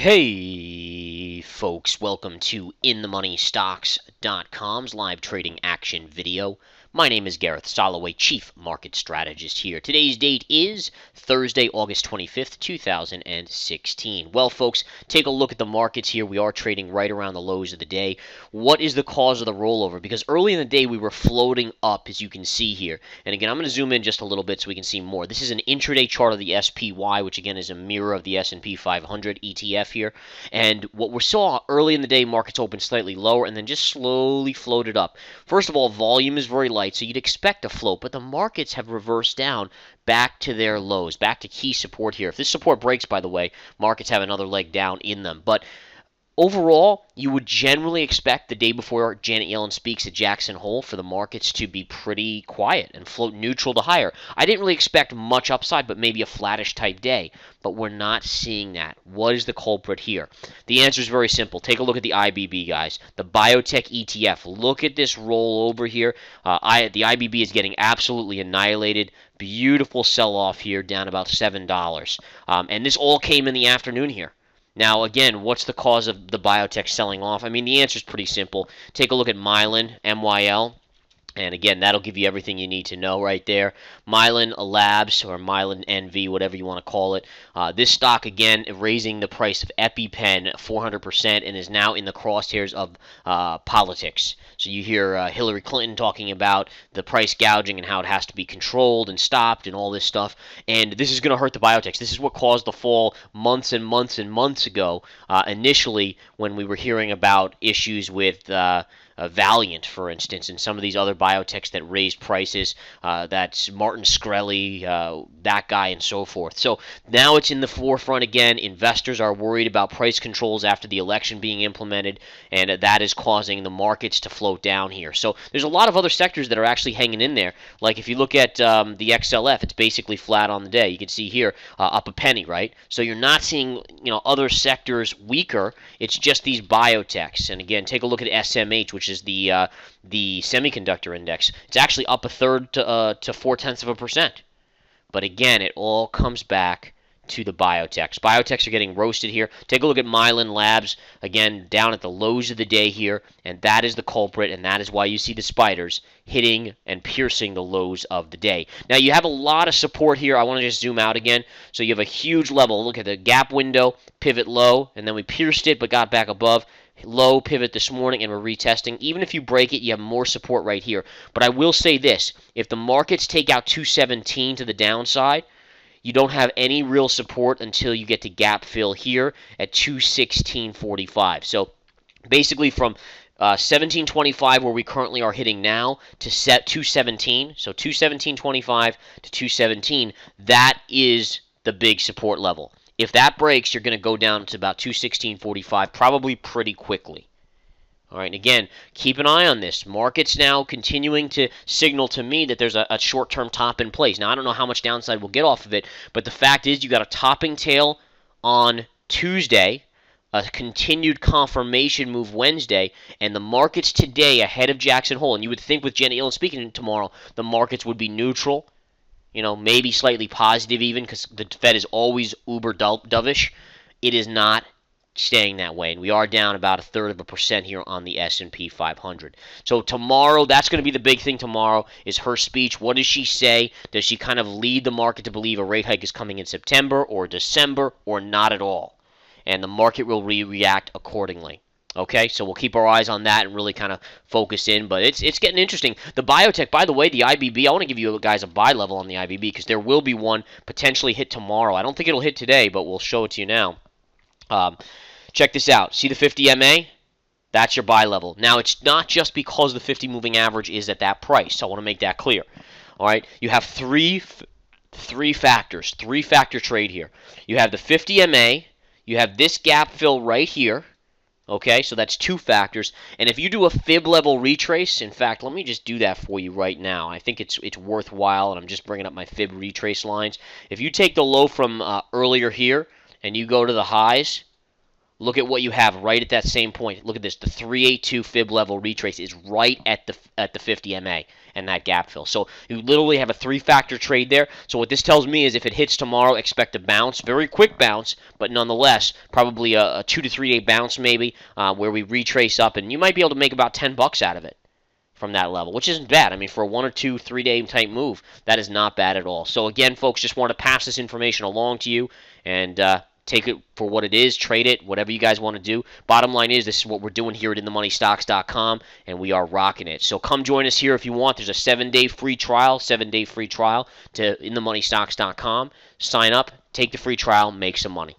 Hey folks, welcome to InTheMoneyStocks.com's live trading action video. My name is Gareth Soloway, Chief Market Strategist here. Today's date is Thursday, August 25th, 2016. Well, folks, take a look at the markets here. We are trading right around the lows of the day. What is the cause of the rollover? Because early in the day we were floating up, as you can see here. And again, I'm going to zoom in just a little bit so we can see more. This is an intraday chart of the SPY, which again is a mirror of the S&P 500 ETF here. And what we saw early in the day, markets opened slightly lower and then just slowly floated up. First of all, volume is very light, so you'd expect a float, but the markets have reversed down back to their lows, back to key support here. If this support breaks, by the way, markets have another leg down in them. But overall, you would generally expect the day before Janet Yellen speaks at Jackson Hole for the markets to be pretty quiet and float neutral to higher. I didn't really expect much upside, but maybe a flattish type day. But we're not seeing that. What is the culprit here? The answer is very simple. Take a look at the IBB, guys. The Biotech ETF. Look at this roll over here. The IBB is getting absolutely annihilated. Beautiful sell-off here, down about $7. And this all came in the afternoon here. Now, again, what's the cause of the biotech selling off? I mean, the answer is pretty simple. Take a look at Mylan, MYL. And again, that'll give you everything you need to know right there. Mylan Labs, or Mylan NV, whatever you want to call it. This stock, again, raising the price of EpiPen 400% and is now in the crosshairs of politics. So you hear Hillary Clinton talking about the price gouging and how it has to be controlled and stopped and all this stuff. And this is going to hurt the biotechs. This is what caused the fall months and months and months ago, initially when we were hearing about issues with Valiant, for instance, and some of these other biotechs that raised prices. That's Martin Shkreli, that guy, and so forth. So now it's in the forefront again. Investors are worried about price controls after the election being implemented, and that is causing the markets to float down here. So there's a lot of other sectors that are actually hanging in there. Like if you look at the XLF, it's basically flat on the day. You can see here up a penny, right? So you're not seeing other sectors weaker. It's just these biotechs. And again, take a look at SMH, which is the semiconductor index. It's actually up a third to 0.4%. But again, it all comes back to the biotechs. Biotechs are getting roasted here. Take a look at Mylan Labs, again, down at the lows of the day here, and that is the culprit, and that is why you see the spiders hitting and piercing the lows of the day. Now, you have a lot of support here. I want to just zoom out again. So you have a huge level. Look at the gap window, pivot low, and then we pierced it but got back above. Low pivot this morning, and we're retesting. Even if you break it, you have more support right here. But I will say this. If the markets take out 217 to the downside, you don't have any real support until you get to gap fill here at 216.45. So basically from 1725, where we currently are hitting now, to set 217, so 217.25 to 217, that is the big support level. If that breaks, you're going to go down to about 216.45 probably pretty quickly. All right, and again, keep an eye on this. Markets now continuing to signal to me that there's a short-term top in place. Now, I don't know how much downside we'll get off of it, but the fact is you got a topping tail on Tuesday, a continued confirmation move Wednesday, and the markets today ahead of Jackson Hole. And you would think with Janet Yellen speaking tomorrow, the markets would be neutral. Maybe slightly positive even, because the Fed is always uber dovish. It is not staying that way, and we are down about 1/3% here on the S&P 500. So tomorrow, that's going to be the big thing tomorrow, is her speech. What does she say? Does she kind of lead the market to believe a rate hike is coming in September or December, or not at all? And the market will react accordingly. Okay, so we'll keep our eyes on that and really kind of focus in. But it's getting interesting. The biotech, by the way, the IBB, I want to give you guys a buy level on the IBB because there will be one potentially hit tomorrow. I don't think it'll hit today, but we'll show it to you now. Check this out. See the 50 MA? That's your buy level. Now, it's not just because the 50 moving average is at that price. So I want to make that clear. All right, you have three factors, three-factor trade here. You have the 50 MA. You have this gap fill right here. Okay, so that's two factors. And if you do a fib level retrace, in fact, let me just do that for you right now. I think it's worthwhile, and I'm just bringing up my fib retrace lines. If you take the low from earlier here and you go to the highs, Look at what you have right at that same point. Look at this. The 382 fib level retrace is right at the 50 MA and that gap fill. So you literally have a three-factor trade there. So what this tells me is if it hits tomorrow, expect a bounce, very quick bounce, but nonetheless probably a 2 to 3 day bounce maybe where we retrace up, and you might be able to make about $10 out of it from that level, which isn't bad. I mean, for a 1 or 2, 3 day type move, that is not bad at all. So again, folks, just want to pass this information along to you and take it for what it is, trade it, whatever you guys want to do. Bottom line is, this is what we're doing here at InTheMoneyStocks.com, and we are rocking it. So come join us here if you want. There's a 7-day free trial, to InTheMoneyStocks.com. Sign up, take the free trial, make some money.